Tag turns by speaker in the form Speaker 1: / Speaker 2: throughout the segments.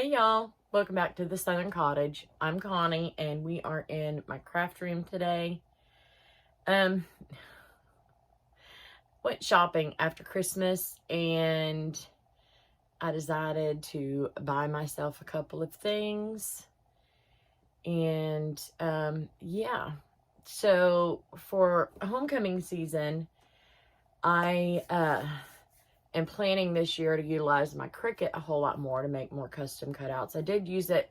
Speaker 1: Hey y'all, welcome back to the Southern Cottage. I'm Connie and we are in my craft room today. Went shopping after Christmas and I decided to buy myself a couple of things. And yeah, so for homecoming season, I am planning this year to utilize my Cricut a whole lot more to make more custom cutouts. I did use it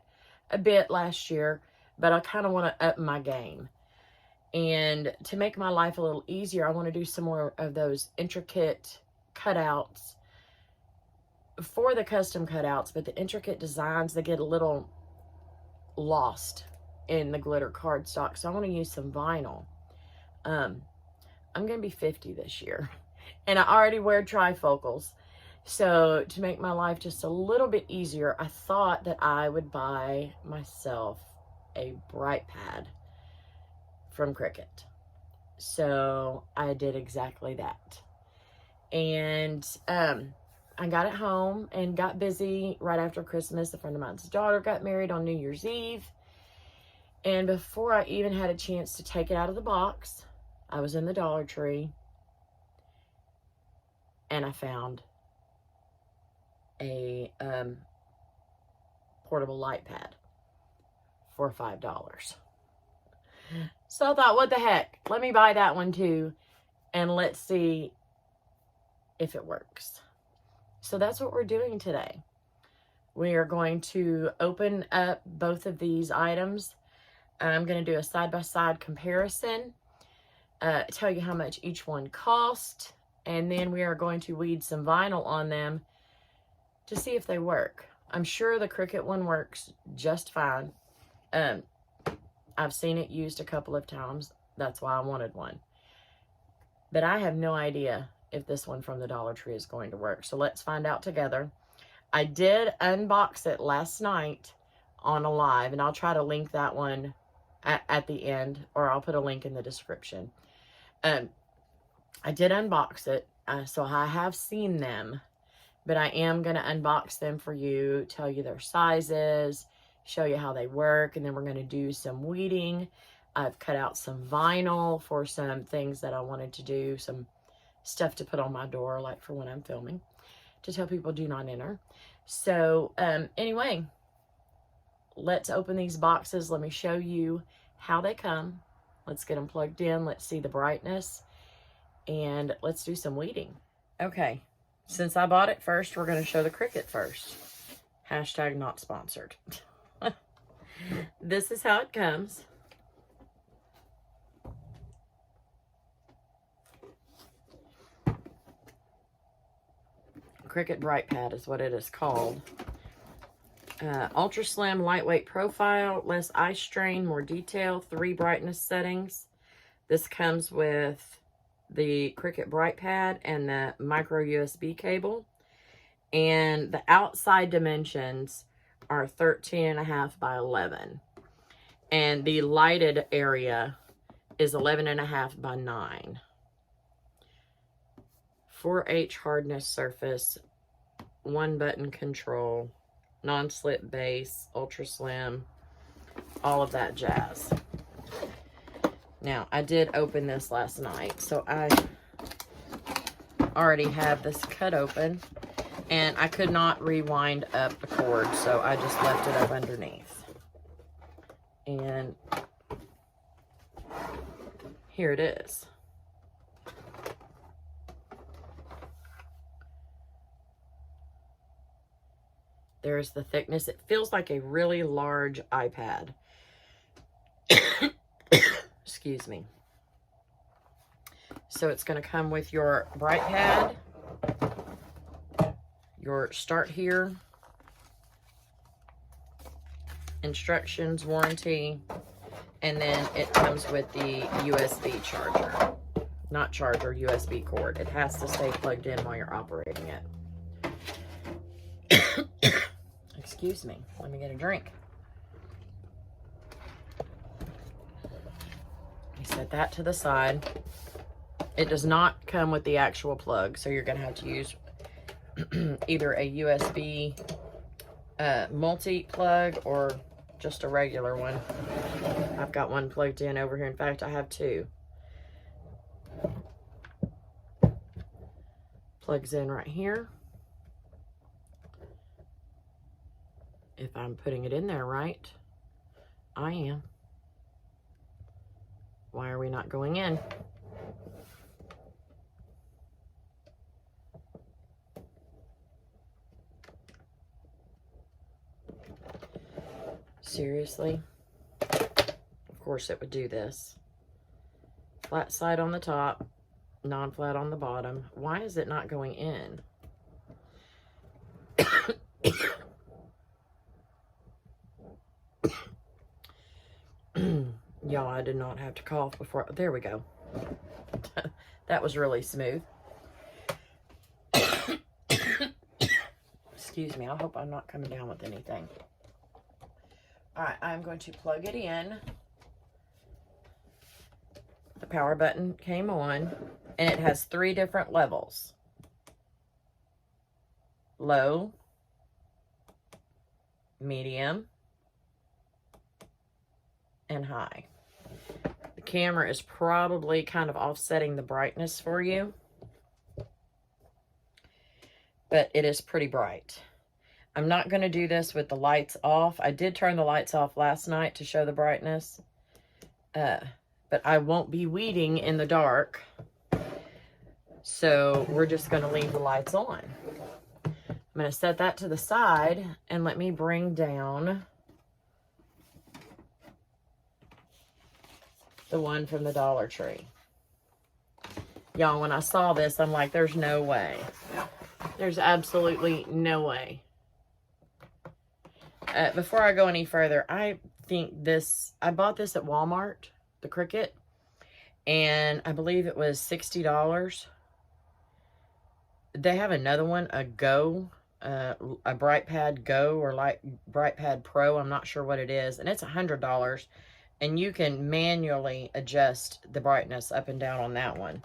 Speaker 1: a bit last year, but I kind of want to up my game. And to make my life a little easier, I want to do some more of those intricate cutouts for the custom cutouts, but the intricate designs, they get a little lost in the glitter cardstock. So I want to use some vinyl. I'm going to be 50 this year. And I already wear trifocals. So to make my life just a little bit easier, I thought that I would buy myself a Brightpad from Cricut. So I did exactly that. And I got it home and got busy right after Christmas. A friend of mine's daughter got married on New Year's Eve. And before I even had a chance to take it out of the box, I was in the Dollar Tree. And I found a portable light pad for $5. So I thought, what the heck? Let me buy that one too. And let's see if it works. So that's what we're doing today. We are going to open up both of these items. I'm going to do a side-by-side comparison. Tell you how much each one cost. And then we are going to weed some vinyl on them to see if they work. I'm sure the Cricut one works just fine. I've seen it used a couple of times. That's why I wanted one. But I have no idea if this one from the Dollar Tree is going to work. So let's find out together. I did unbox it last night on a live, and I'll try to link that one at the end, or I'll put a link in the description. I did unbox it, so I have seen them, but I am going to unbox them for you, tell you their sizes, show you how they work, and then we're going to do some weeding. I've cut out some vinyl for some things that I wanted to do, some stuff to put on my door, like for when I'm filming, to tell people do not enter. So anyway, let's open these boxes. Let me show you how they come. Let's get them plugged in. Let's see the brightness. And let's do some weeding. Okay, since I bought it first, we're going to show the Cricut first. Hashtag not sponsored. This is how it comes. Cricut Brightpad is what it is called. Ultra slim, lightweight profile, less eye strain, more detail, 3 brightness settings. This comes with the Cricut Brightpad and the micro USB cable. And the outside dimensions are 13.5 by 11. And the lighted area is 11.5 by 9. 4H hardness surface, 1 button control, non-slip base, ultra slim, all of that jazz. Now, I did open this last night, so I already have this cut open, and I could not rewind up the cord, so I just left it up underneath. And here it is. There's the thickness. It feels like a really large iPad. Excuse me. So it's going to come with your Brightpad, your start here, instructions, warranty, and then it comes with the USB charger. Not charger, USB cord. It has to stay plugged in while you're operating it. Excuse me. Let me get a drink. Set that to the side. It does not come with the actual plug, so you're going to have to use either a USB multi-plug or just a regular one. I've got one plugged in over here. In fact, I have two. Plugs in right here. If I'm putting it in there right, I am. Why are we not going in? Seriously? Of course it would do this. Flat side on the top, non-flat on the bottom. Why is it not going in? Y'all, I did not have to cough before. There we go. That was really smooth. Excuse me. I hope I'm not coming down with anything. All right, I'm going to plug it in. The power button came on, and it has 3 different levels. Low, medium, and high. The camera is probably kind of offsetting the brightness for you, but it is pretty bright. I'm not going to do this with the lights off. I did turn the lights off last night to show the brightness, but I won't be weeding in the dark, so we're just going to leave the lights on. I'm going to set that to the side and let me bring down the one from the Dollar Tree. Y'all, when I saw this, I'm like, there's no way. There's absolutely no way. Before I go any further, I think this, I bought this at Walmart, the Cricut, and I believe it was $60. They have another one, a Go, a Brightpad Go, or like Brightpad Pro, I'm not sure what it is, and it's $100, and you can manually adjust the brightness up and down on that one.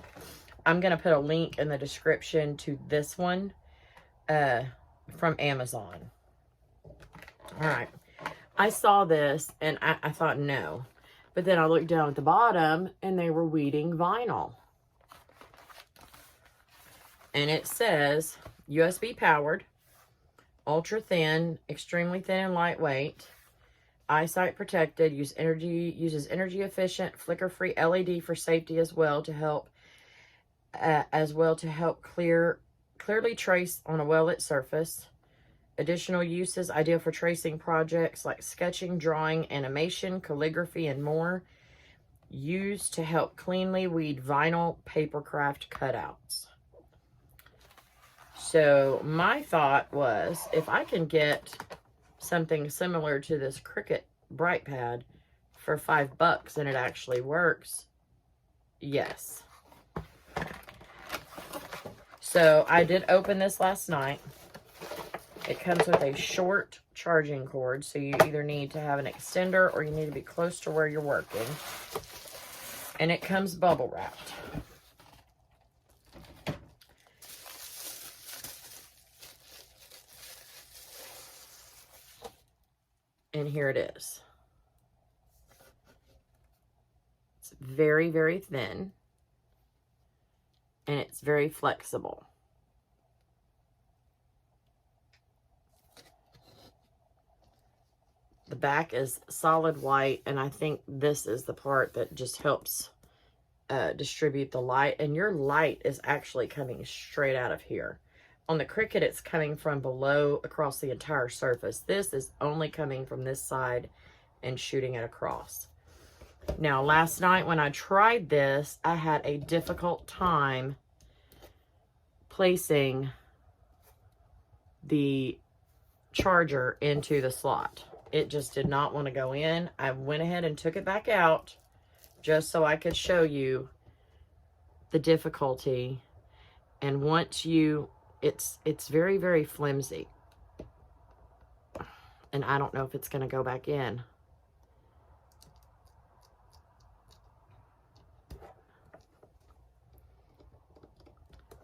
Speaker 1: I'm going to put a link in the description to this one from Amazon. All right. I saw this and I thought no. But then I looked down at the bottom and they were weeding vinyl. And it says USB powered, ultra thin, extremely thin and lightweight, eyesight protected, uses energy efficient, flicker free LED for safety as well to help clearly trace on a well lit surface. Additional uses, ideal for tracing projects like sketching, drawing, animation, calligraphy, and more. Used to help cleanly weed vinyl paper craft cutouts. So my thought was, if I can get something similar to this Cricut Brightpad for $5 and it actually works, yes. So I did open this last night. It comes with a short charging cord, so you either need to have an extender or you need to be close to where you're working. And it comes bubble wrapped. And here it is. It's very, very thin. And it's very flexible. The back is solid white, and I think this is the part that just helps distribute the light. And your light is actually coming straight out of here. On the Cricut, it's coming from below across the entire surface. This is only coming from this side and shooting it across. Now, last night when I tried this, I had a difficult time placing the charger into the slot. It just did not want to go in. I went ahead and took it back out just so I could show you the difficulty. And once you, it's very, very flimsy. And I don't know if it's going to go back in.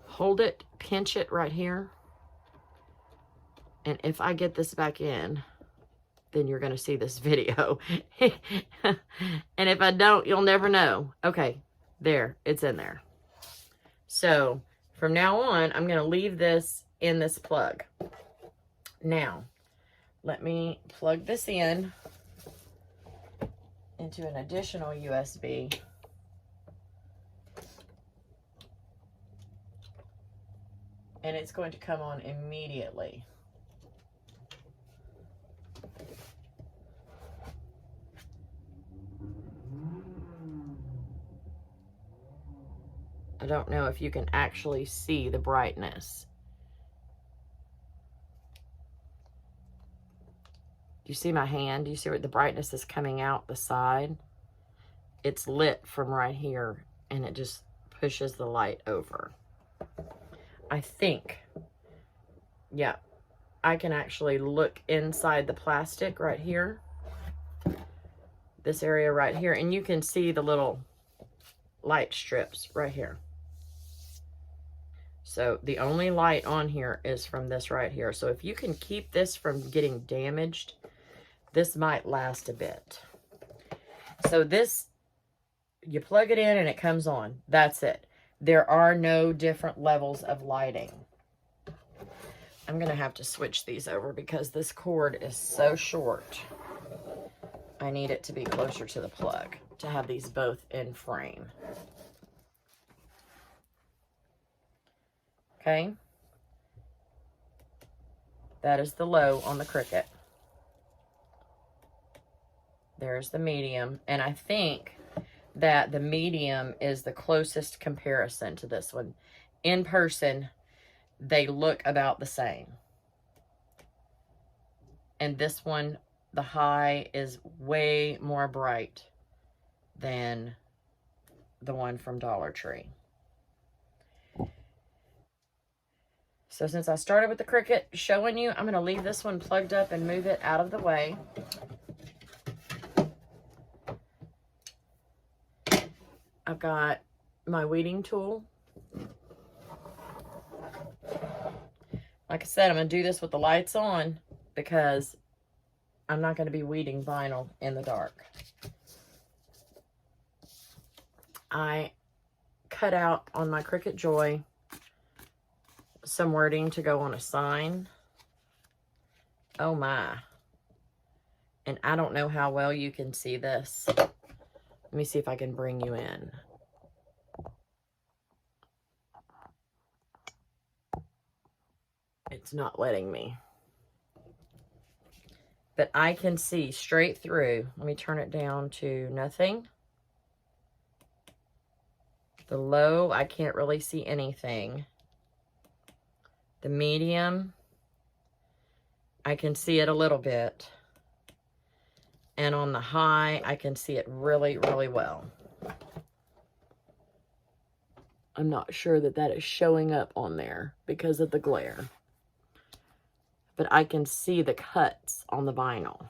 Speaker 1: Hold it, pinch it right here. And if I get this back in, then you're going to see this video. And if I don't, you'll never know. Okay, there, it's in there. So from now on, I'm going to leave this in this plug. Now, let me plug this in into an additional USB. And it's going to come on immediately. I don't know if you can actually see the brightness. Do you see my hand? Do you see where the brightness is coming out the side? It's lit from right here, and it just pushes the light over. I think, yeah, I can actually look inside the plastic right here. This area right here, and you can see the little light strips right here. So the only light on here is from this right here. So if you can keep this from getting damaged, this might last a bit. So this, you plug it in and it comes on. That's it. There are no different levels of lighting. I'm going to have to switch these over because this cord is so short. I need it to be closer to the plug to have these both in frame. Okay. That is the low on the Cricut. There's the medium. And I think that the medium is the closest comparison to this one. In person, they look about the same. And this one, the high is way more bright than the one from Dollar Tree. So since I started with the Cricut showing you, I'm going to leave this one plugged up and move it out of the way. I've got my weeding tool. Like I said, I'm going to do this with the lights on because I'm not going to be weeding vinyl in the dark. I cut out on my Cricut Joy some wording to go on a sign. Oh my. And I don't know how well you can see this. Let me see if I can bring you in. It's not letting me. But I can see straight through. Let me turn it down to nothing. The low, I can't really see anything. The medium, I can see it a little bit. And on the high, I can see it really, really well. I'm not sure that that is showing up on there because of the glare. But I can see the cuts on the vinyl.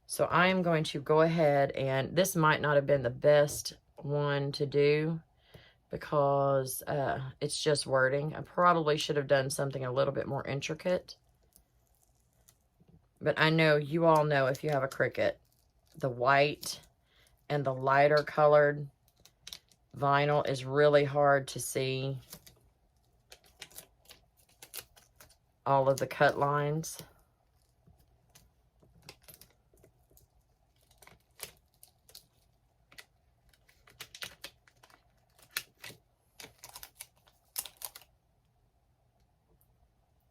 Speaker 1: So I am going to go ahead, and this might not have been the best one to do because it's just wording. I probably should have done something a little bit more intricate. But I know you all know, if you have a Cricut, the white and the lighter colored vinyl is really hard to see all of the cut lines.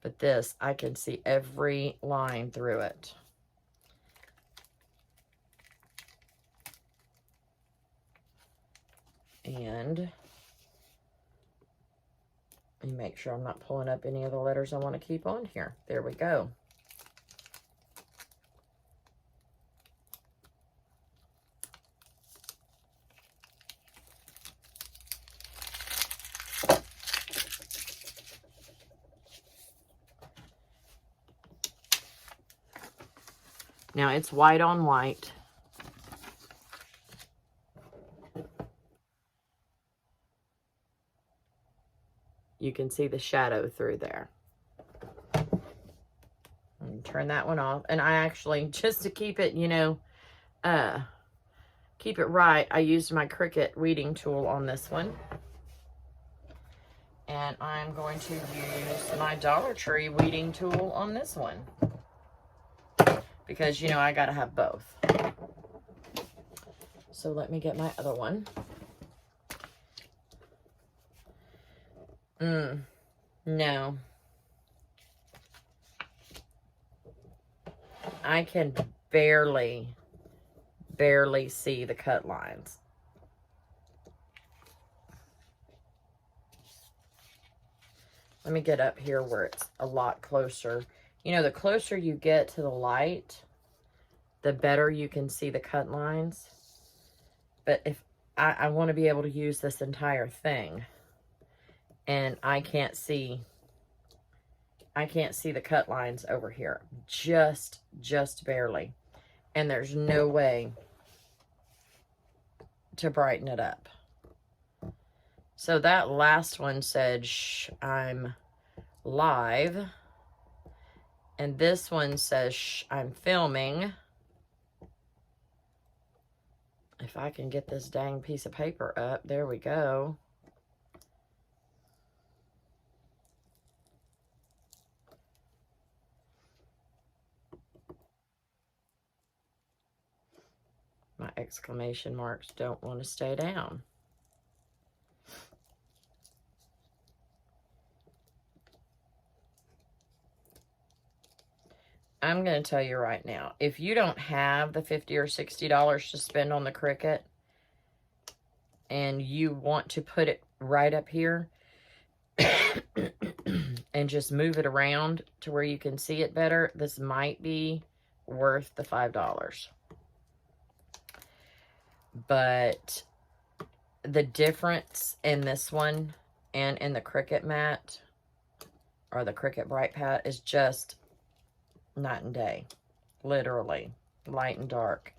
Speaker 1: But this, I can see every line through it. And let me make sure I'm not pulling up any of the letters I want to keep on here. There we go. Now it's white on white. You can see the shadow through there. And turn that one off. And I actually, just to keep it, you know, keep it right, I used my Cricut weeding tool on this one. And I'm going to use my Dollar Tree weeding tool on this one. Because, you know, I gotta have both. So let me get my other one. No. I can barely see the cut lines. Let me get up here where it's a lot closer. You know, the closer you get to the light, the better you can see the cut lines. But if I want to be able to use this entire thing, and I can't see the cut lines over here. Just barely. And there's no way to brighten it up. So that last one said, shh, I'm live. And this one says, shh, I'm filming. If I can get this dang piece of paper up, there we go. My exclamation marks don't want to stay down. I'm going to tell you right now, if you don't have the $50 or $60 to spend on the Cricut and you want to put it right up here and just move it around to where you can see it better, this might be worth the $5. But the difference in this one and in the Cricut mat or the Cricut Brightpad is just night and day. Literally. Light and dark.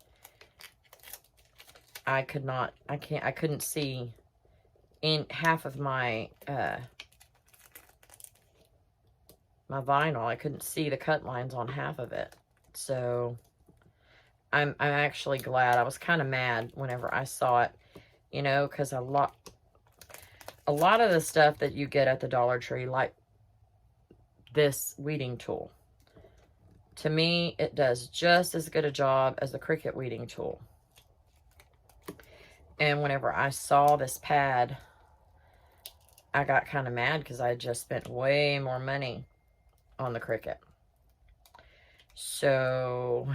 Speaker 1: I couldn't see in half of my my vinyl. I couldn't see the cut lines on half of it. So I'm actually glad. I was kind of mad whenever I saw it, you know, because a lot of the stuff that you get at the Dollar Tree, like this weeding tool, to me, it does just as good a job as the Cricut weeding tool. And whenever I saw this pad, I got kind of mad because I just spent way more money on the Cricut. So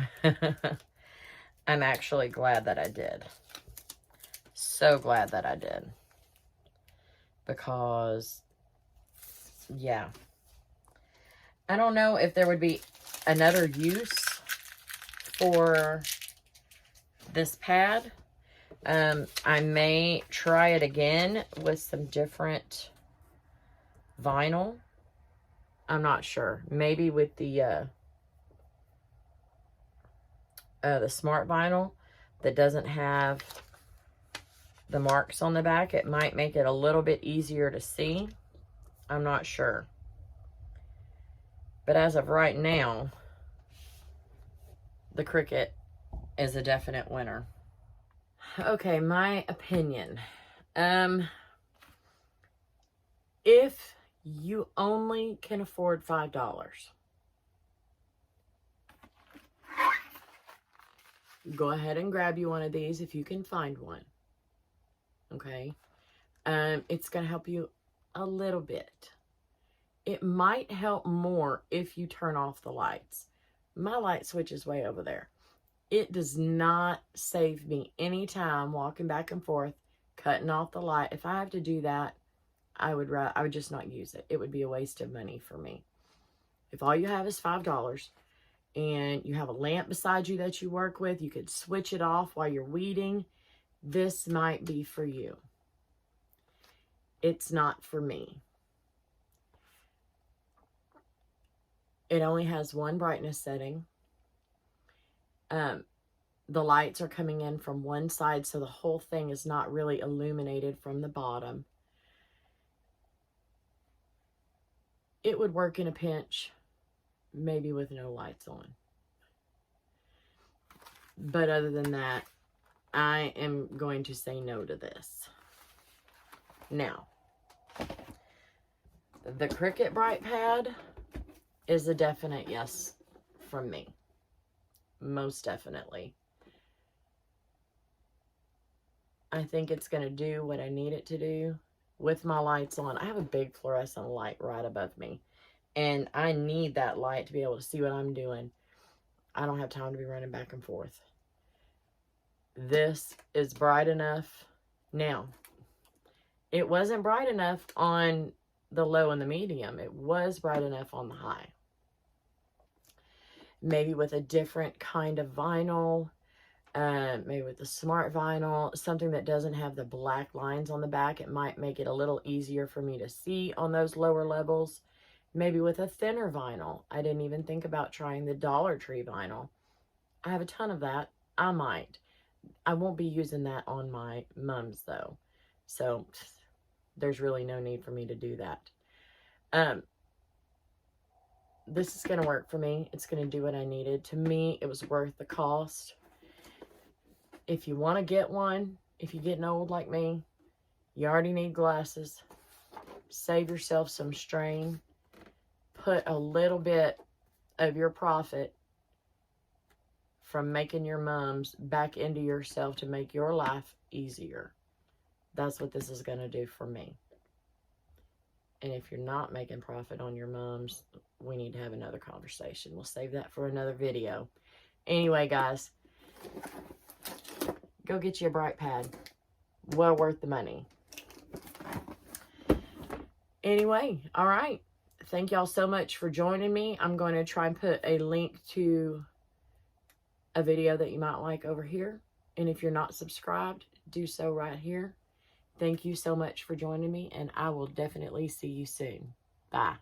Speaker 1: I'm actually glad that I did. So glad that I did. Because, yeah. I don't know if there would be another use for this pad. I may try it again with some different vinyl. I'm not sure. Maybe with the smart vinyl that doesn't have the marks on the back. It might make it a little bit easier to see. I'm not sure. But as of right now, the Cricut is a definite winner. Okay, my opinion. If you only can afford $5, go ahead and grab you one of these if you can find one. Okay? It's going to help you a little bit. It might help more if you turn off the lights. My light switch is way over there. It does not save me any time walking back and forth, cutting off the light. If I have to do that, I would just not use it. It would be a waste of money for me. If all you have is $5 and you have a lamp beside you that you work with, you could switch it off while you're weeding. This might be for you. It's not for me. It only has one brightness setting. The lights are coming in from one side, so the whole thing is not really illuminated from the bottom. it would work in a pinch, maybe with no lights on. But other than that, I am going to say no to this. Now, the Cricut Brightpad is a definite yes from me. Most definitely. I think it's going to do what I need it to do with my lights on. I have a big fluorescent light right above me, and I need that light to be able to see what I'm doing. I don't have time to be running back and forth. This is bright enough. Now, it wasn't bright enough on the low and the medium. It was bright enough on the high. Maybe with a different kind of vinyl, maybe with the smart vinyl, something that doesn't have the black lines on the back, it might make it a little easier for me to see on those lower levels. Maybe with a thinner vinyl. I didn't even think about trying the Dollar Tree vinyl. I have a ton of that. I might. I won't be using that on my mums though. So there's really no need for me to do that. This is going to work for me. It's going to do what I needed. To me, it was worth the cost. If you want to get one, if you're getting old like me, you already need glasses. Save yourself some strain. Put a little bit of your profit from making your mums back into yourself to make your life easier. That's what this is going to do for me. And if you're not making profit on your mums, we need to have another conversation. We'll save that for another video. Anyway, guys, go get you a Brightpad. Well worth the money. Anyway, all right. Thank y'all so much for joining me. I'm going to try and put a link to a video that you might like over here. And if you're not subscribed, do so right here. Thank you so much for joining me, and I will definitely see you soon. Bye.